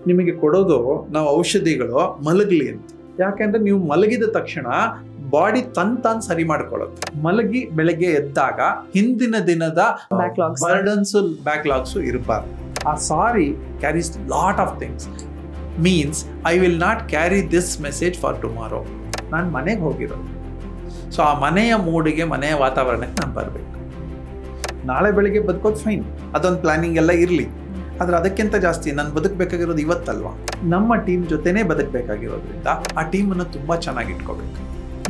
ನಿಮಗೆ ಕೊಡೋದು ನಾವು ಔಷಧಿಗಳು ಮಲಗಲಿ ಅಂತ. ಯಾಕೆಂದ್ರೆ ನೀವು ಮಲಗಿದ ತಕ್ಷಣ ಬಾಡಿ ತಾನ್ ಸರಿ ಮಾಡ್ಕೊಳ್ಳುತ್ತೆ. ಮಲಗಿ ಬೆಳಗ್ಗೆ ಎದ್ದಾಗ ಹಿಂದಿನ ದಿನದ ಬ್ಯಾಕ್ಲಾಗ್ಸ್ ಇರಬಾರ್ದು. A sorry carries lot of things. Means I will not carry this message for tomorrow. ನಾನು ಮನೆಗೆ ಹೋಗಿರೋದು, ಸೊ ಆ ಮನೆಯ ಮೂಡಿಗೆ, ಮನೆಯ ವಾತಾವರಣಕ್ಕೆ ನಾನು ಬರಬೇಕು. ನಾಳೆ ಬೆಳಿಗ್ಗೆ ಬದುಕೋದು ಫೈನ್, ಅದೊಂದು ಪ್ಲಾನಿಂಗ್ ಎಲ್ಲ ಇರಲಿ. ಆದರೆ ಅದಕ್ಕಿಂತ ಜಾಸ್ತಿ ನಾನು ಬದುಕಬೇಕಾಗಿರೋದು ಇವತ್ತಲ್ವಾ. ನಮ್ಮ ಟೀಮ್ ಜೊತೆನೇ ಬದುಕಬೇಕಾಗಿರೋದ್ರಿಂದ ಆ ಟೀಮನ್ನು ತುಂಬ ಚೆನ್ನಾಗಿ ಇಟ್ಕೋಬೇಕು.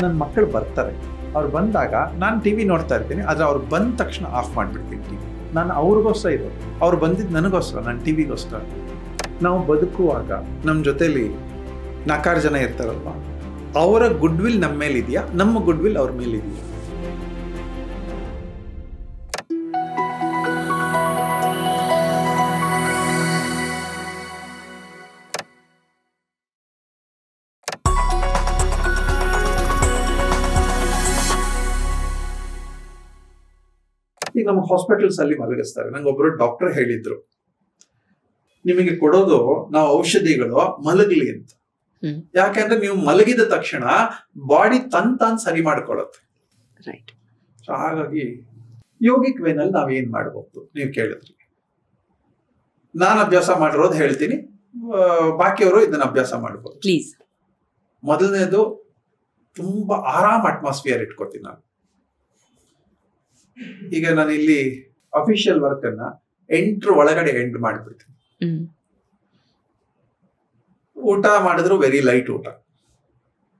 ನನ್ನ ಮಕ್ಕಳು ಬರ್ತಾರೆ, ಅವ್ರು ಬಂದಾಗ ನಾನು ಟಿ ವಿ ನೋಡ್ತಾ ಇರ್ತೀನಿ, ಆದರೆ ಅವ್ರು ಬಂದ ತಕ್ಷಣ ಆಫ್ ಮಾಡಿಬಿಡ್ತೀನಿ ಟಿ ವಿ. ನಾನು ಅವ್ರಿಗೋಸ್ಕರ ಇರೋದು, ಅವ್ರು ಬಂದಿದ್ದು ನನಗೋಸ್ಕರ, ನನ್ನ ಟಿ ವಿಗೋಸ್ಕರ. ನಾವು ಬದುಕುವಾಗ ನಮ್ಮ ಜೊತೇಲಿ 4 ಜನ ಇರ್ತಾರಲ್ವ, ಅವರ ಗುಡ್ ವಿಲ್ ನಮ್ಮ ಮೇಲಿದೆಯಾ, ನಮ್ಮ ಗುಡ್ ವಿಲ್ ಅವ್ರ ಮೇಲಿದೆಯಾ? ಈಗ ನಮ್ಮ ಹಾಸ್ಪಿಟಲ್ಸ್ ಅಲ್ಲಿ ಮಲಗಿಸ್ತಾರೆ. ನಂಗೆ ಒಬ್ರು ಡಾಕ್ಟರ್ ಹೇಳಿದ್ರು, ನಿಮಗೆ ಕೊಡೋದು ನಾವು ಔಷಧಿಗಳು ಮಲಗಲಿ ಅಂತ. ಯಾಕೆಂದ್ರೆ ನೀವು ಮಲಗಿದ ತಕ್ಷಣ ಬಾಡಿ ತಾನ್ ಸರಿ ಮಾಡ್ಕೊಳ್ಳುತ್ತೆ. ಸೊ ಹಾಗಾಗಿ ಯೋಗಿಕ್ ವೇನಲ್ಲಿ ನಾವೇನ್ ಮಾಡಬಹುದು ನೀವು ಕೇಳಿದ್ರಿ. ನಾನು ಅಭ್ಯಾಸ ಮಾಡಿರೋದು ಹೇಳ್ತೀನಿ, ಬಾಕಿಯವರು ಇದನ್ನ ಅಭ್ಯಾಸ ಮಾಡಬಹುದು. ಪ್ಲೀಸ್. ಮೊದಲನೇದು, ತುಂಬಾ ಆರಾಮ್ ಅಟ್ಮಾಸ್ಫಿಯರ್ ಇಟ್ಕೋತೀನಿ ನಾನು. ಈಗ ನಾನು ಇಲ್ಲಿ ಅಫಿಷಿಯಲ್ ವರ್ಕ್ ಅನ್ನ 8 ಒಳಗಡೆ ಎಂಡ್ ಮಾಡ್ಬಿಡ್ತೀನಿ. ಊಟ ಮಾಡಿದ್ರು ವೆರಿ ಲೈಟ್ ಊಟ,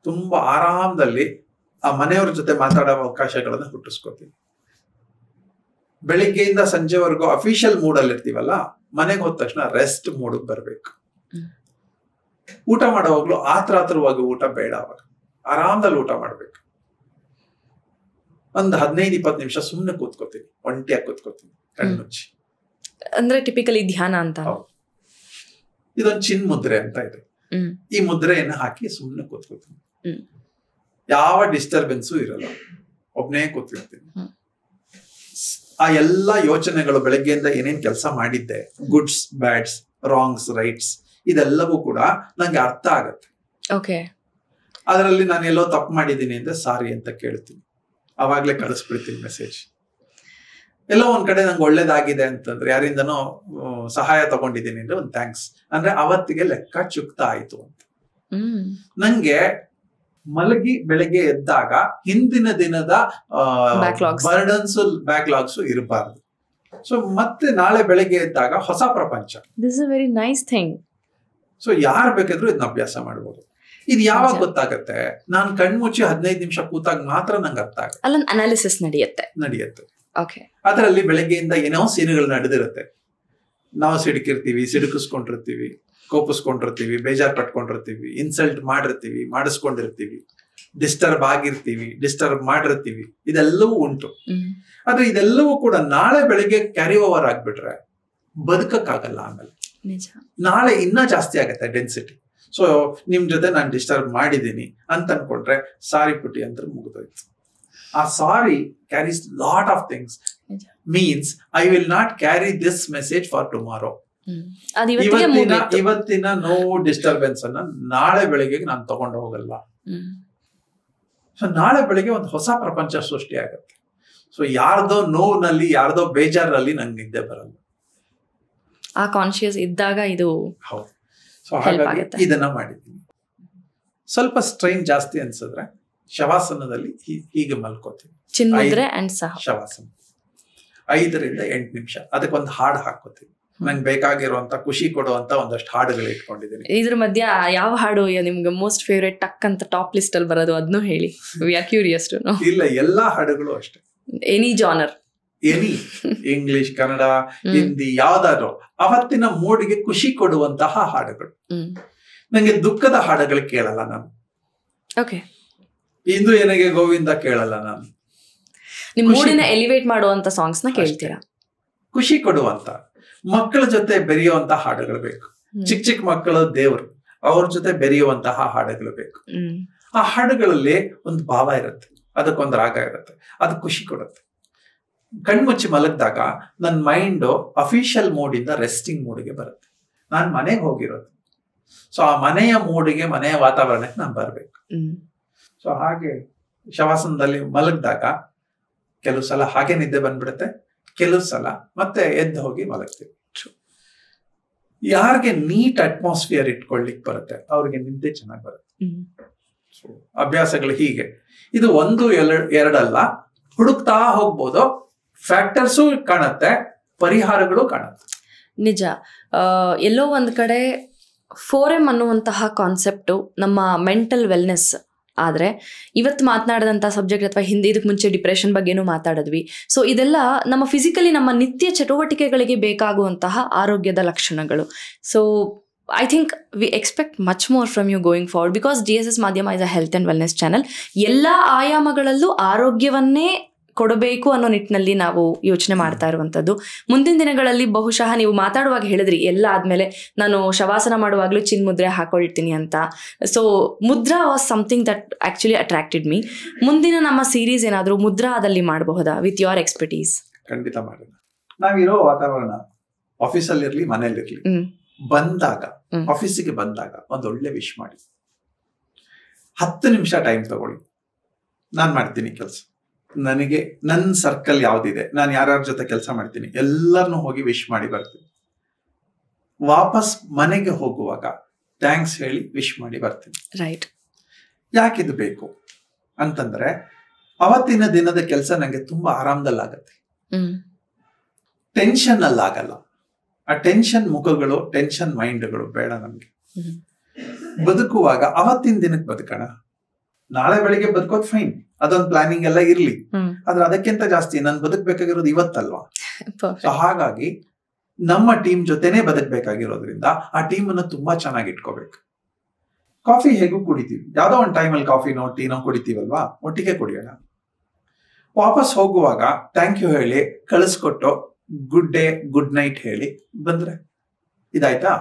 ತುಂಬಾ ಆರಾಮದಲ್ಲಿ ಆ ಮನೆಯವ್ರ ಜೊತೆ ಮಾತಾಡೋ ಅವಕಾಶಗಳನ್ನ ಹುಟ್ಟಿಸ್ಕೋತೀನಿ. ಬೆಳಿಗ್ಗೆಯಿಂದ ಸಂಜೆವರೆಗೂ ಅಫಿಷಿಯಲ್ ಮೂಡಲ್ಲಿ ಇರ್ತೀವಲ್ಲ, ಮನೆಗೆ ಹೋದ ತಕ್ಷಣ ರೆಸ್ಟ್ ಮೂಡಿಗೆ ಬರ್ಬೇಕು. ಊಟ ಮಾಡೋವಾಗ್ಲೂ ಆತರವಾಗಿ ಊಟ ಬೇಡ, ಅವಾಗ ಆರಾಮದಲ್ಲಿ ಊಟ ಮಾಡ್ಬೇಕು. ಒಂದು 15-20 ನಿಮಿಷ ಸುಮ್ಮನೆ ಕೂತ್ಕೋತೀನಿ, ಒಂಟಿಯಾಗಿ ಕೂತ್ಕೋತೀನಿ, ಕಣ್ಣು ಮುಚ್ಚಿ. ಅಂದ್ರೆ ಟಿಪಿಕಲಿ ಧ್ಯಾನ ಅಂತ. ಇದೊಂದು ಚಿನ್ ಮುದ್ರೆ ಅಂತ ಇದೆ. ಈ ಮುದ್ರೆಯನ್ನು ಹಾಕಿ ಸುಮ್ಮನೆ ಕೂತ್ಕೋತೀನಿ. ಯಾವ ಡಿಸ್ಟರ್ಬೆನ್ಸು ಇರಲ್ಲ, ಒಬ್ನೇ ಕೂತ್ಕೊಳ್ತೀನಿ. ಆ ಎಲ್ಲಾ ಯೋಚನೆಗಳು, ಬೆಳಗ್ಗೆಯಿಂದ ಏನೇನ್ ಕೆಲಸ ಮಾಡಿದ್ದೆ, ಗುಡ್ಸ್ ಬ್ಯಾಡ್ಸ್, ರಾಂಗ್ಸ್ ರೈಟ್ಸ್, ಇದೆಲ್ಲವೂ ಕೂಡ ನಂಗೆ ಅರ್ಥ ಆಗತ್ತೆ. ಅದರಲ್ಲಿ ನಾನು ಎಲ್ಲೋ ತಪ್ಪು ಮಾಡಿದ್ದೀನಿ ಅಂದ್ರೆ ಸಾರಿ ಅಂತ ಕೇಳ್ತೀನಿ, ಅವಾಗ್ಲೇ ಕಳಿಸ್ಬಿಡ್ತೀನಿ ಮೆಸೇಜ್. ಎಲ್ಲೋ ಒಂದ್ ಕಡೆ ನಂಗೆ ಒಳ್ಳೇದಾಗಿದೆ ಅಂತಂದ್ರೆ, ಯಾರಿಂದನೋ ಸಹಾಯ ತಗೊಂಡಿದ್ದೀನಿ ಅಂದ್ರೆ ಒಂದು ಥ್ಯಾಂಕ್ಸ್ ಅಂದ್ರೆ ಅವತ್ತಿಗೆ ಲೆಕ್ಕ ಚುಕ್ತ ಆಯ್ತು ಅಂತ. ನಂಗೆ ಮಲಗಿ ಬೆಳಗ್ಗೆ ಎದ್ದಾಗ ಹಿಂದಿನ ದಿನದ ಬ್ಯಾಕ್ಲಾಗ್ಸ್ ಇರಬಾರ್ದು. ಸೊ ಮತ್ತೆ ನಾಳೆ ಬೆಳಗ್ಗೆ ಎದ್ದಾಗ ಹೊಸ ಪ್ರಪಂಚ. This is a very nice thing. So ಯಾರು ಬೇಕಾದ್ರೂ ಇದನ್ನ ಅಭ್ಯಾಸ ಮಾಡಬಹುದು. ಇದು ಯಾವಾಗ ಗೊತ್ತಾಗತ್ತೆ? ನಾನು ಕಣ್ಮುಚ್ಚಿ 15 ನಿಮಿಷ ಕೂತಾಗ ಮಾತ್ರ ನಂಗೆ ಅರ್ಥ ಆಗುತ್ತೆ. ಅಲ್ಲೊಂದು ಅನಾಲಿಸಿಸ್ ನಡೆಯುತ್ತೆ. ಅದರಲ್ಲಿ ಬೆಳಗ್ಗೆಯಿಂದ ಏನೋ ಸೀನುಗಳು ನಡೆದಿರುತ್ತೆ. ನಾವು ಸಿಡುಕಿಸ್ಕೊಂಡಿರ್ತೀವಿ, ಕೋಪಿಸ್ಕೊಂಡಿರ್ತೀವಿ, ಬೇಜಾರ್ ಪಟ್ಕೊಂಡಿರ್ತೀವಿ, ಇನ್ಸಲ್ಟ್ ಮಾಡಿರ್ತೀವಿ, ಮಾಡಿಸ್ಕೊಂಡಿರ್ತೀವಿ, ಡಿಸ್ಟರ್ಬ್ ಆಗಿರ್ತೀವಿ, ಡಿಸ್ಟರ್ಬ್ ಮಾಡಿರ್ತೀವಿ. ಇದೆಲ್ಲವೂ ಉಂಟು. ಆದ್ರೆ ಇದೆಲ್ಲವೂ ಕೂಡ ನಾಳೆ ಬೆಳಿಗ್ಗೆ ಕ್ಯಾರಿ ಓವರ್ ಆಗ್ಬಿಟ್ರೆ ಬದುಕಕ್ಕಾಗಲ್ಲ. ಆಮೇಲೆ ನಾಳೆ ಇನ್ನ ಜಾಸ್ತಿ ಆಗತ್ತೆ ಡೆನ್ಸಿಟಿ. ಸೊ ನಿಮ್ ಜೊತೆ ನಾನು ಡಿಸ್ಟರ್ಬ್ ಮಾಡಿದ್ದೀನಿ ಅಂತ ಅನ್ಕೊಂಡ್ರೆ ಸಾರಿ ಪುಟಿ ಅಂತ ಮುಗಿದೋಯ್ತು. A sorry carries lot of things. Means I will not carry this message for tomorrow. ಇವತ್ತಿನ ನೋವು ಡಿಸ್ಟರ್ಬೆನ್ಸ್ ಅನ್ನ ನಾಳೆ ಬೆಳಿಗ್ಗೆ ನಾನು ತಗೊಂಡು ಹೋಗಲ್ಲ. ಸೊ ನಾಳೆ ಬೆಳಿಗ್ಗೆ ಒಂದು ಹೊಸ ಪ್ರಪಂಚ ಸೃಷ್ಟಿ ಆಗತ್ತೆ. ಸೊ ಯಾರ್ದೋ ನೋವಿನಲ್ಲಿ, ಯಾರ್ದೋ ಬೇಜಾರಲ್ಲಿ ನಂಗೆ ನಿದ್ದೆ ಬರಲ್ಲ. ಆ ಕಾನ್ಶಿಯಸ್ ಇದ್ದಾಗ ಇದು ಹೌದು. ಸೊ ಹಾಗಾಗಿ ಇದನ್ನ ಮಾಡಿದ್ದೀನಿ. ಸ್ವಲ್ಪ ಸ್ಟ್ರೈನ್ ಜಾಸ್ತಿ ಅನ್ಸಿದ್ರೆ ಶವಾಸನದಲ್ಲಿ ಹೀಗೆ ಮಲ್ಕೋತೀನಿ. ಶವಾಸನ 5ರಿಂದ 8 ನಿಮಿಷ. ಅದಕ್ಕೊಂದು ಹಾಡು ಹಾಕೋತೀನಿ. ನಂಗೆ ಬೇಕಾಗಿರುವಂತ ಖುಷಿ ಕೊಡುವಂತ ಒಂದಷ್ಟು ಹಾಡುಗಳು ಇಟ್ಕೊಂಡಿದ್ದೀನಿ. ಇದ್ರ ಮಧ್ಯ ಯಾವ ಹಾಡು ನಿಮ್ಗೆ ಮೋಸ್ಟ್ ಫೇವ್ರೇಟ್ ಟಕ್ ಅಂತ ಟಾಪ್ ಲಿಸ್ಟ್ ಅಲ್ಲಿ ಬರೋದು ಅದನ್ನು ಹೇಳಿ. We are curious to know. ಇಲ್ಲ, ಎಲ್ಲಾ ಹಾಡುಗಳು ಅಷ್ಟೇ. Any genre, any English, Kannada, Hindi, ಯಾವ್ದಾದ್ರು ಅವತ್ತಿನ ಮೂಡಿಗೆ ಖುಷಿ ಕೊಡುವಂತಹ ಹಾಡುಗಳು. ನಂಗೆ ದುಃಖದ ಹಾಡುಗಳು ಕೇಳಲ್ಲ ನಾನು. ಇಂದು ಏನಿಗೆ ಗೋವಿಂದ ಕೇಳಲ್ಲ ನಾನು. ನಿಮ್ ಮೂಡಿನ ಎಲಿವೇಟ್ ಮಾಡುವಂತ ಸಾಂಗ್ಸ್ ನ ಕೇಳ್ತೀರಾ? ಖುಷಿ ಕೊಡುವಂತ, ಮಕ್ಕಳ ಜೊತೆ ಬೆರೆಯುವಂತಹ ಹಾಡುಗಳು ಬೇಕು. ಚಿಕ್ಕ ಚಿಕ್ಕ ಮಕ್ಕಳು ದೇವರು, ಅವ್ರ ಜೊತೆ ಬೆರೆಯುವಂತಹ ಹಾಡುಗಳು ಬೇಕು. ಆ ಹಾಡುಗಳಲ್ಲಿ ಒಂದು ಭಾವ ಇರುತ್ತೆ, ಅದಕ್ಕೊಂದು ರಾಗ ಇರುತ್ತೆ, ಅದು ಖುಷಿ ಕೊಡುತ್ತೆ. ಕಣ್ಮುಚ್ಚಿ ಮಲಗಿದಾಗ ನನ್ನ ಮೈಂಡ್ ಅಫಿಷಿಯಲ್ ಮೋಡ್ ಇಂದ ರೆಸ್ಟಿಂಗ್ ಮೋಡ್ಗೆ ಬರುತ್ತೆ. ನಾನು ಮನೆಗೆ ಹೋಗಿರೋದು, ಸೊ ಆ ಮನೆಯ ಮೂಡಿಗೆ, ಮನೆಯ ವಾತಾವರಣಕ್ಕೆ ನಾನು ಬರ್ಬೇಕು. ಸೊ ಹಾಗೆ ಶವಾಸನದಲ್ಲಿ ಮಲಗಿದಾಗ ಕೆಲವು ಸಲ ಹಾಗೆ ನಿದ್ದೆ ಬಂದ್ಬಿಡುತ್ತೆ, ಕೆಲವು ಸಲ ಮತ್ತೆ ಎದ್ದು ಹೋಗಿ ಮಲಗ್ತೀವಿ. ಯಾರಿಗೆ ನೀಟ್ ಅಟ್ಮಾಸ್ಫಿಯರ್ ಇಟ್ಕೊಳ್ಲಿಕ್ಕೆ ಬರುತ್ತೆ ಅವ್ರಿಗೆ ನಿದ್ದೆ ಚೆನ್ನಾಗಿ ಬರುತ್ತೆ. ಸೊ ಅಭ್ಯಾಸಗಳು ಹೀಗೆ, ಇದು 1 2 ಅಲ್ಲ, ಹುಡುಕ್ತಾ ಹೋಗ್ಬೋದು. ಫ್ಯಾಕ್ಟರ್ಸು ಕಾಣುತ್ತೆ, ಪರಿಹಾರಗಳು ಕಾಣುತ್ತೆ. ನಿಜ. ಎಲ್ಲೋ ಒಂದ್ ಕಡೆ 4M ಅನ್ನುವಂತಹ ಕಾನ್ಸೆಪ್ಟು ನಮ್ಮ ಮೆಂಟಲ್ ವೆಲ್ನೆಸ್ ಆದರೆ ಇವತ್ತು ಮಾತನಾಡಿದಂಥ ಸಬ್ಜೆಕ್ಟ್ ಅಥವಾ ಇದಕ್ಕೆ ಮುಂಚೆ ಡಿಪ್ರೆಷನ್ ಬಗ್ಗೆನೂ ಮಾತಾಡಿದ್ವಿ. ಸೊ ಇದೆಲ್ಲ ನಮ್ಮ ಫಿಸಿಕಲಿ ನಮ್ಮ ನಿತ್ಯ ಚಟುವಟಿಕೆಗಳಿಗೆ ಬೇಕಾಗುವಂತಹ ಆರೋಗ್ಯದ ಲಕ್ಷಣಗಳು. So I think we expect much more from you going forward because GSS ಮಾಧ್ಯಮ is a health and wellness channel. ಎಲ್ಲ ಆಯಾಮಗಳಲ್ಲೂ ಆರೋಗ್ಯವನ್ನೇ ಕೊಡಬೇಕು ಅನ್ನೋ ನಿಟ್ಟಿನಲ್ಲಿ ನಾವು ಯೋಚನೆ ಮಾಡ್ತಾ ಇರುವಂಥದ್ದು. ಮುಂದಿನ ದಿನಗಳಲ್ಲಿ ಬಹುಶಃ ನೀವು ಮಾತಾಡುವಾಗ ಹೇಳಿದ್ರಿ ಎಲ್ಲ ಆದಮೇಲೆ ನಾನು ಶವಾಸನ ಮಾಡುವಾಗಲೂ ಚಿನ್ಮುದ್ರೆ ಹಾಕೊಳ್ತೀನಿ ಅಂತ. So Mudra was something that actually attracted me. ಮುಂದಿನ ನಮ್ಮ ಸೀರೀಸ್ ಏನಾದರೂ ಮುದ್ರಾದಲ್ಲಿ ಮಾಡಬಹುದಾ ವಿತ್ ಯೋರ್ ಎಕ್ಸ್ಪರ್ಟೀಸ್? ಖಂಡಿತ ಮಾಡೋಣ. ನಾವಿರೋ ವಾತಾವರಣ ಆಫೀಸಲ್ಲಿರಲಿ ಮನೇಲಿರಲಿ, ಬಂದಾಗ ಆಫೀಸಿಗೆ ಬಂದಾಗ ಒಂದು ಒಳ್ಳೆ ವಿಶ್ ಮಾಡಿ, 10 ನಿಮಿಷ ಟೈಮ್ ತಗೊಳ್ಳಿ. ನಾನು ಮಾಡ್ತೀನಿ ಕೆಲಸ, ನನಗೆ ನನ್ನ ಸರ್ಕಲ್ ಯಾವ್ದಿದೆ, ನಾನು ಯಾರ್ಯಾರ ಜೊತೆ ಕೆಲಸ ಮಾಡ್ತೀನಿ ಎಲ್ಲರನ್ನೂ ಹೋಗಿ ವಿಶ್ ಮಾಡಿ ಬರ್ತೀನಿ. ವಾಪಸ್ ಮನೆಗೆ ಹೋಗುವಾಗ ಥ್ಯಾಂಕ್ಸ್ ಹೇಳಿ ವಿಶ್ ಮಾಡಿ ಬರ್ತೀನಿ. ರೈಟ್. ಯಾಕಿದು ಬೇಕು ಅಂತಂದ್ರೆ ಅವತ್ತಿನ ದಿನದ ಕೆಲಸ ನನಗೆ ತುಂಬಾ ಆರಾಮದಲ್ಲಾಗತ್ತೆ, ಟೆನ್ಷನ್ ಅಲ್ಲಾಗಲ್ಲ. ಆ ಟೆನ್ಷನ್ ಮುಖಗಳು, ಟೆನ್ಷನ್ ಮೈಂಡ್ಗಳು ಬೇಡ ನಮ್ಗೆ. ಬದುಕುವಾಗ ಅವತ್ತಿನ ದಿನಕ್ಕೆ ಬದುಕೋಣ. ನಾಳೆ ಬೆಳಿಗ್ಗೆ ಬದುಕೋದು ಫೈನ್, ಅದೊಂದು ಪ್ಲಾನಿಂಗ್ ಎಲ್ಲ ಇರ್ಲಿ, ಆದ್ರೆ ಅದಕ್ಕಿಂತ ಜಾಸ್ತಿ ನಾನು ಬದುಕಬೇಕಾಗಿರೋದು ಇವತ್ತಲ್ವಾ. ಸೊ ಹಾಗಾಗಿ ನಮ್ಮ ಟೀಮ್ ಜೊತೆನೆ ಬದುಕಬೇಕಾಗಿರೋದ್ರಿಂದ ಆ ಟೀಮ್ ಅನ್ನು ತುಂಬಾ ಚೆನ್ನಾಗಿ ಇಟ್ಕೋಬೇಕು. ಕಾಫಿ ಹೇಗೂ ಕುಡಿತೀವಿ, ಯಾವ್ದೋ ಒಂದು ಟೈಮಲ್ಲಿ ಕಾಫಿನೋ ಟೀನೋ ಕುಡಿತೀವಲ್ವಾ, ಒಟ್ಟಿಗೆ ಕುಡಿಯೋಣ. ವಾಪಸ್ ಹೋಗುವಾಗ ಥ್ಯಾಂಕ್ ಯು ಹೇಳಿ ಕಳಿಸ್ಕೊಟ್ಟು ಗುಡ್ ಡೇ ಗುಡ್ ನೈಟ್ ಹೇಳಿ ಬಂದ್ರೆ ಇದಾಯ್ತಾ.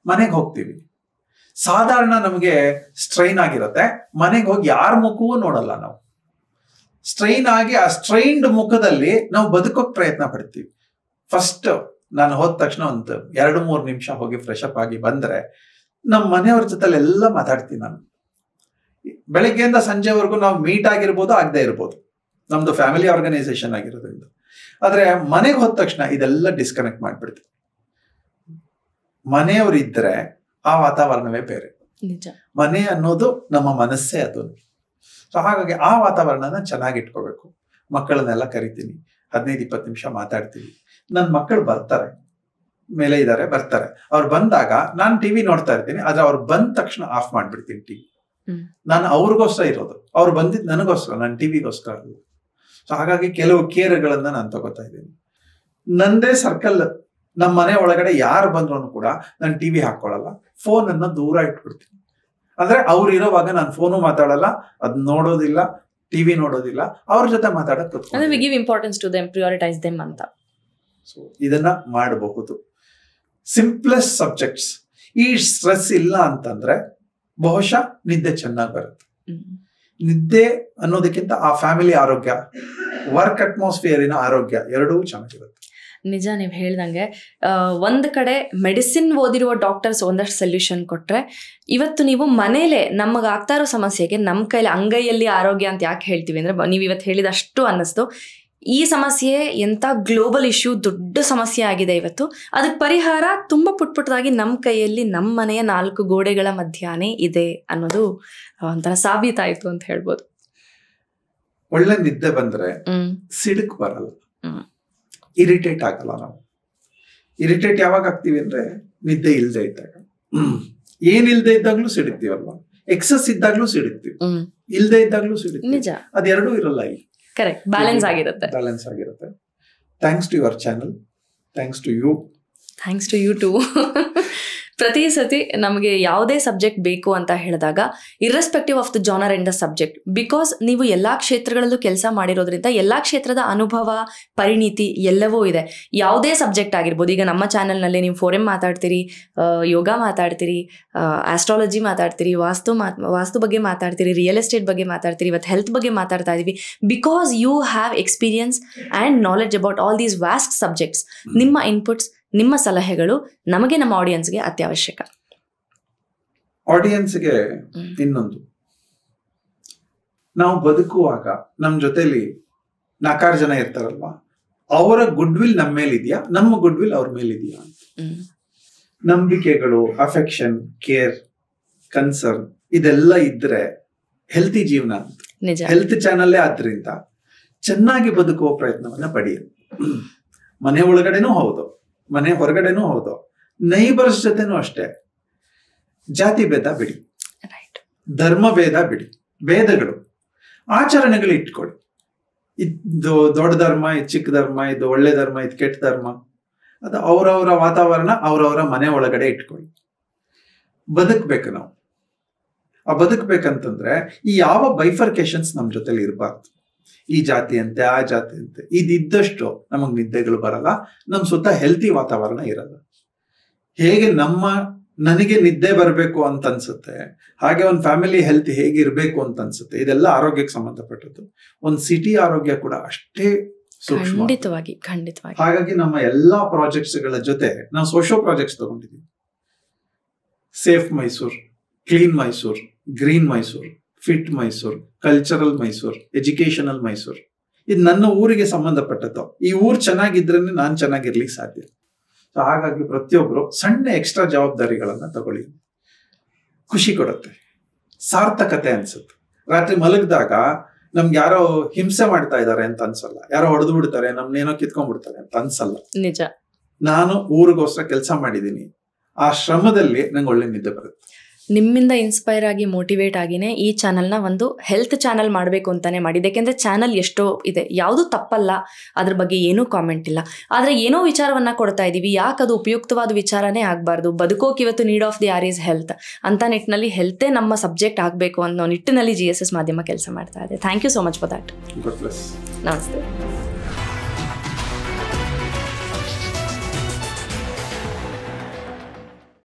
ಮನೆಗೆ ಹೋಗ್ತೀವಿ, ಸಾಧಾರಣ ನಮಗೆ ಸ್ಟ್ರೈನ್ ಆಗಿರುತ್ತೆ, ಮನೆಗೆ ಹೋಗಿ ಯಾರ ಮುಖವೂ ನೋಡಲ್ಲ ನಾವು. ಸ್ಟ್ರೈನ್ ಆಗಿ ಆ ಸ್ಟ್ರೈನ್ಡ್ ಮುಖದಲ್ಲಿ ನಾವು ಬದುಕೋಕ್ ಪ್ರಯತ್ನ ಪಡ್ತೀವಿ. ಫಸ್ಟ್ ನಾನು ಹೋದ ತಕ್ಷಣ ಒಂದು 2-3 ನಿಮಿಷ ಹೋಗಿ ಫ್ರೆಶ್ ಅಪ್ ಆಗಿ ಬಂದ್ರೆ ನಮ್ಮ ಮನೆಯವ್ರ ಜೊತೆ ಎಲ್ಲ ಮಾತಾಡ್ತೀನಿ. ನಾನು ಬೆಳಗ್ಗೆಯಿಂದ ಸಂಜೆವರೆಗೂ ನಾವು ಮೀಟ್ ಆಗಿರ್ಬೋದು, ಆಗದೆ ಇರ್ಬೋದು, ನಮ್ದು ಫ್ಯಾಮಿಲಿ ಆರ್ಗನೈಸೇಷನ್ ಆಗಿರೋದ್ರಿಂದ. ಆದ್ರೆ ಮನೆಗೆ ಹೋದ ತಕ್ಷಣ ಇದೆಲ್ಲ ಡಿಸ್ಕನೆಕ್ಟ್ ಮಾಡ್ಬಿಡ್ತೀವಿ. ಮನೆಯವರಿದ್ರೆ ಆ ವಾತಾವರಣವೇ ಬೇರೆ. ಮನೆ ಅನ್ನೋದು ನಮ್ಮ ಮನಸ್ಸೇ ಅದು. ಸೊ ಹಾಗಾಗಿ ಆ ವಾತಾವರಣನ ಚೆನ್ನಾಗಿ ಇಟ್ಕೋಬೇಕು. ಮಕ್ಕಳನ್ನೆಲ್ಲ ಕರಿತೀನಿ, 15-20 ನಿಮಿಷ ಮಾತಾಡ್ತೀವಿ. ನನ್ನ ಮಕ್ಕಳು ಬರ್ತಾರೆ, ಮೇಲೆ ಇದ್ದಾರೆ, ಬರ್ತಾರೆ. ಅವ್ರು ಬಂದಾಗ ನಾನು ಟಿವಿ ನೋಡ್ತಾ ಇರ್ತೀನಿ, ಆದ್ರೆ ಅವ್ರು ಬಂದ ತಕ್ಷಣ ಆಫ್ ಮಾಡ್ಬಿಡ್ತೀನಿ ಟಿವಿ. ನಾನು ಅವ್ರಿಗೋಸ್ಕರ ಇರೋದು, ಅವ್ರು ಬಂದಿದ್ದು ನನಗೋಸ್ಕರ, ನನ್ನ ಟಿವಿಗೋಸ್ಕರ ಅಲ್ಲ. ಸೊ ಹಾಗಾಗಿ ಕೆಲವು ಕೇರ್ಗಳನ್ನ ನಾನು ತಗೋತಾ ಇದ್ದೀನಿ. ನಂದೇ ಸರ್ಕಲ್, ನಮ್ಮ ಮನೆ ಒಳಗಡೆ ಯಾರು ಬಂದ್ರು ಕೂಡ ನಾನು ಟಿವಿ ಹಾಕೊಳ್ಳಲ್ಲ, ಫೋನ್ ಅನ್ನ ದೂರ ಇಟ್ಬಿಡ್ತೀನಿ. ಅಂದ್ರೆ ಅವ್ರು ಇರೋವಾಗ ನಾನು ಫೋನು ಮಾತಾಡಲ್ಲ, ಅದ್ ನೋಡೋದಿಲ್ಲ, ಟಿವಿ ನೋಡೋದಿಲ್ಲ, ಅವ್ರ ಜೊತೆ ಮಾತಾಡಕ್ importance to them, prioritise them ಅಂತ. ಸೊ ಇದನ್ನ ಮಾಡಬಹುದು. Simplest subjects. ಈ ಸ್ಟ್ರೆಸ್ ಇಲ್ಲ ಅಂತಂದ್ರೆ ಬಹುಶಃ ನಿದ್ದೆ ಚೆನ್ನಾಗಿ ಬರುತ್ತೆ. ನಿದ್ದೆ ಅನ್ನೋದಕ್ಕಿಂತ ಆ ಫ್ಯಾಮಿಲಿ ಆರೋಗ್ಯ, ವರ್ಕ್ ಅಟ್ಮಾಸ್ಫಿಯರಿನ ಆರೋಗ್ಯ ಎರಡೂ ಚೆನ್ನಾಗಿರುತ್ತೆ. ನಿಜ, ನೀವು ಹೇಳ್ದಂಗೆ ಒಂದು ಕಡೆ ಮೆಡಿಸಿನ್ ಓದಿರುವ ಡಾಕ್ಟರ್ಸ್ ಒಂದಷ್ಟು ಸೊಲ್ಯೂಷನ್ ಕೊಟ್ರೆ, ಇವತ್ತು ನೀವು ಮನೇಲೆ ನಮಗೆ ಆಗ್ತಾ ಇರೋ ಸಮಸ್ಯೆಗೆ ನಮ್ಮ ಕೈಲಿ ಅಂಗೈಯಲ್ಲಿ ಆರೋಗ್ಯ ಅಂತ ಯಾಕೆ ಹೇಳ್ತೀವಿ ಅಂದ್ರೆ, ನೀವು ಇವತ್ತು ಹೇಳಿದಷ್ಟು ಅನ್ನಿಸ್ತು. ಈ ಸಮಸ್ಯೆ ಎಂಥ ಗ್ಲೋಬಲ್ ಇಶ್ಯೂ, ದೊಡ್ಡ ಸಮಸ್ಯೆ ಆಗಿದೆ ಇವತ್ತು. ಅದಕ್ಕೆ ಪರಿಹಾರ ತುಂಬ ಪುಟ್ಪುಟ್ಟದಾಗಿ ನಮ್ಮ ಕೈಯಲ್ಲಿ, ನಮ್ಮ ಮನೆಯ 4 ಗೋಡೆಗಳ ಮಧ್ಯಾಹ್ನ ಇದೆ ಅನ್ನೋದು ಒಂಥರ ಸಾಬೀತಾಯಿತು ಅಂತ ಹೇಳ್ಬೋದು. ಒಳ್ಳೆ ನಿದ್ದೆ ಬಂದ್ರೆ ಸಿಡುಕ್ ಬರಲ್ಲ, ಇರಿಟೇಟ್ ಆಗಲ್ಲ. ನಾವು ಇರಿಟೇಟ್ ಯಾವಾಗ ಆಗ್ತೀವಿ ಅಂದ್ರೆ ನಿದ್ದೆ ಇಲ್ದೇ ಇದ್ದಾಗ. ಏನಿಲ್ದೇ ಇದ್ದಾಗ್ಲೂ ಸಿಡುಕ್ತೀವಲ್ವಾ, ಎಕ್ಸಸ್ ಇದ್ದಾಗ್ಲೂ ಸಿಡುಕ್ತೀವಿ, ಇಲ್ದೇ ಇದ್ದಾಗ್ಲೂ ಸಿಡುಕ್ತೀವಿ. ನಿಜ, ಅದೆರಡೂ ಇರಲ್ಲ ಇಲ್ಲಿ. ಕರೆಕ್ಟ್, ಬ್ಯಾಲೆನ್ಸ್ ಆಗಿರುತ್ತೆ. Thanks to your channel, thanks to you, thanks to you too. ಪ್ರತಿ ಸತಿ ನಮಗೆ ಯಾವುದೇ ಸಬ್ಜೆಕ್ಟ್ ಬೇಕು ಅಂತ ಹೇಳಿದಾಗ, irrespective of the genre and the subject, because ನೀವು ಎಲ್ಲ ಕ್ಷೇತ್ರಗಳಲ್ಲೂ ಕೆಲಸ ಮಾಡಿರೋದ್ರಿಂದ ಎಲ್ಲ ಕ್ಷೇತ್ರದ ಅನುಭವ, ಪರಿಣಿತಿ ಎಲ್ಲವೂ ಇದೆ. ಯಾವುದೇ ಸಬ್ಜೆಕ್ಟ್ ಆಗಿರ್ಬೋದು. ಈಗ ನಮ್ಮ ಚಾನಲ್ನಲ್ಲಿ ನೀವು 4M ಮಾತಾಡ್ತೀರಿ, ಯೋಗ ಮಾತಾಡ್ತೀರಿ, ಆಸ್ಟ್ರಾಲಜಿ ಮಾತಾಡ್ತೀರಿ, ವಾಸ್ತು ಬಗ್ಗೆ ಮಾತಾಡ್ತೀರಿ, ರಿಯಲ್ ಎಸ್ಟೇಟ್ ಬಗ್ಗೆ ಮಾತಾಡ್ತೀರಿ, ಇವತ್ತು ಹೆಲ್ತ್ ಬಗ್ಗೆ ಮಾತಾಡ್ತಾ ಇದೀವಿ. Because you have experience and knowledge about all these vast subjects. ನಿಮ್ಮ ಇನ್ಪುಟ್ಸ್, ನಿಮ್ಮ ಸಲಹೆಗಳು ನಮಗೆ, ನಮ್ಮ ಆಡಿಯನ್ಸ್ಗೆ ಅತ್ಯವಶ್ಯಕ. ಆಡಿಯನ್ಸ್ಗೆ ಇನ್ನೊಂದು, ನಾವು ಬದುಕುವಾಗ ನಮ್ ಜೊತೆಲಿ 4 ಜನ ಇರ್ತಾರಲ್ವಾ, ಅವರ ಗುಡ್ ವಿಲ್ ನಮ್ಮ ಮೇಲಿದ್ಯಾ, ನಮ್ಮ ಗುಡ್ ವಿಲ್ ಅವ್ರ ಮೇಲಿದ್ಯಾ ಅಂತ. ನಂಬಿಕೆಗಳು, ಅಫೆಕ್ಷನ್, ಕೇರ್, ಕನ್ಸರ್ನ್ ಇದೆಲ್ಲ ಇದ್ರೆ ಹೆಲ್ತಿ ಜೀವನ ಅಂತ. ಹೆಲ್ತ್ ಚಾನಲ್ಲೇ ಆದ್ರಿಂದ ಚೆನ್ನಾಗಿ ಬದುಕುವ ಪ್ರಯತ್ನವನ್ನ ಪಡೆಯಿರಿ. ಮನೆ ಒಳಗಡೆನೂ ಹೌದು, ಮನೆ ಹೊರಗಡೆನೂ ಹೌದು, ನೈಬರ್ಸ್ ಜೊತೆನೂ ಅಷ್ಟೇ. ಜಾತಿ ಭೇದ ಬಿಡಿ, ಧರ್ಮ ಭೇದ ಬಿಡಿ, ಭೇದಗಳು, ಆಚರಣೆಗಳು ಇಟ್ಕೊಳ್ಳಿ. ಇದು ದೊಡ್ಡ ಧರ್ಮ, ಇದು ಚಿಕ್ಕ ಧರ್ಮ, ಇದು ಒಳ್ಳೆ ಧರ್ಮ, ಇದು ಕೆಟ್ಟ ಧರ್ಮ, ಅದು ಅವರವರ ವಾತಾವರಣ ಅವರವರ ಮನೆ ಒಳಗಡೆ ಇಟ್ಕೊಳ್ಳಿ. ಬದುಕ್ಬೇಕು ನಾವು. ಆ ಬದುಕ್ಬೇಕಂತಂದ್ರೆ ಈ ಯಾವ ಬೈಫರ್ಕೇಶನ್ಸ್ ನಮ್ ಜೊತೆಲಿ ಇರಬಾರ್ದು. ಈ ಜಾತಿ ಅಂತೆ, ಆ ಜಾತಿ ಅಂತೆ, ಇದಿದ್ದಷ್ಟು ನಮಗ್ ನಿದ್ದೆಗಳು ಬರಲ್ಲ, ನಮ್ ಸುತ್ತ ಹೆಲ್ತಿ ವಾತಾವರಣ ಇರಲ್ಲ. ಹೇಗೆ ನನಗೆ ನಿದ್ದೆ ಬರಬೇಕು ಅಂತ ಅನ್ಸುತ್ತೆ, ಹಾಗೆ ಒಂದು ಫ್ಯಾಮಿಲಿ ಹೆಲ್ತ್ ಹೇಗಿರ್ಬೇಕು ಅಂತ ಅನ್ಸುತ್ತೆ. ಇದೆಲ್ಲ ಆರೋಗ್ಯಕ್ಕೆ ಸಂಬಂಧಪಟ್ಟದ್ದು. ಒಂದು ಸಿಟಿ ಆರೋಗ್ಯ ಕೂಡ ಅಷ್ಟೇ ಸೂಕ್ಷ್ಮ. ಖಂಡಿತವಾಗಿ. ಹಾಗಾಗಿ ನಮ್ಮ ಎಲ್ಲಾ ಪ್ರಾಜೆಕ್ಟ್ಸ್ ಗಳ ಜೊತೆ ನಾವು ಸೋಶಿಯೋ ಪ್ರಾಜೆಕ್ಟ್ಸ್ ತಗೊಂಡಿದ್ದೀವಿ. Safe Mysore, clean Mysore, green Mysore, fit Mysore, cultural Mysore, educational Mysore. ಇದು ನನ್ನ ಊರಿಗೆ ಸಂಬಂಧಪಟ್ಟದ್ದು. ಈ ಊರು ಚೆನ್ನಾಗಿದ್ರೆ ನಾನು ಚೆನ್ನಾಗಿರ್ಲಿಕ್ಕೆ ಸಾಧ್ಯ. ಸೊ ಹಾಗಾಗಿ ಪ್ರತಿಯೊಬ್ರು ಸಣ್ಣ ಎಕ್ಸ್ಟ್ರಾ ಜವಾಬ್ದಾರಿಗಳನ್ನ ತಗೊಳ್ಳಿ. ಖುಷಿ ಕೊಡುತ್ತೆ, ಸಾರ್ಥಕತೆ ಅನ್ಸುತ್ತೆ. ರಾತ್ರಿ ಮಲಗಿದಾಗ ನಮ್ಗೆ ಯಾರೋ ಹಿಂಸೆ ಮಾಡ್ತಾ ಇದ್ದಾರೆ ಅಂತ ಅನ್ಸಲ್ಲ, ಯಾರೋ ಹೊಡೆದು ಬಿಡ್ತಾರೆ, ನಮ್ನೇನೋ ಕಿತ್ಕೊಂಡ್ಬಿಡ್ತಾರೆ ಅಂತ ಅನ್ಸಲ್ಲ. ನಿಜ. ನಾನು ಊರಿಗೋಸ್ಕರ ಕೆಲಸ ಮಾಡಿದ್ದೀನಿ, ಆ ಶ್ರಮದಲ್ಲಿ ನಂಗೆ ಒಳ್ಳೆ ನಿದ್ದೆ ಬರುತ್ತೆ. ನಿಮ್ಮಿಂದ ಇನ್ಸ್ಪೈರ್ ಆಗಿ, ಮೋಟಿವೇಟ್ ಆಗಿನೇ ಈ ಚಾನಲ್ನ ಒಂದು ಹೆಲ್ತ್ ಚಾನಲ್ ಮಾಡಬೇಕು ಅಂತಾನೆ ಮಾಡಿದೆ. ಯಾಕೆಂದರೆ ಚಾನಲ್ ಎಷ್ಟೋ ಇದೆ, ಯಾವುದು ತಪ್ಪಲ್ಲ, ಅದ್ರ ಬಗ್ಗೆ ಏನೂ ಕಾಮೆಂಟ್ ಇಲ್ಲ. ಆದರೆ ಏನೋ ವಿಚಾರವನ್ನು ಕೊಡ್ತಾ ಇದ್ದೀವಿ, ಯಾಕೆ ಅದು ಉಪಯುಕ್ತವಾದ ವಿಚಾರನೇ ಆಗಬಾರ್ದು. ಬದುಕೋಕೆ ಇವತ್ತು need of the hour is health ಅಂತ ನಿಟ್ಟಿನಲ್ಲಿ ಹೆಲ್ತೇ ನಮ್ಮ ಸಬ್ಜೆಕ್ಟ್ ಆಗಬೇಕು ಅನ್ನೋ ನಿಟ್ಟಿನಲ್ಲಿ GSS ಮಾಧ್ಯಮ ಕೆಲಸ ಮಾಡ್ತಾ ಇದೆ. Thank you so much for that. God bless. ನಮಸ್ತೆ.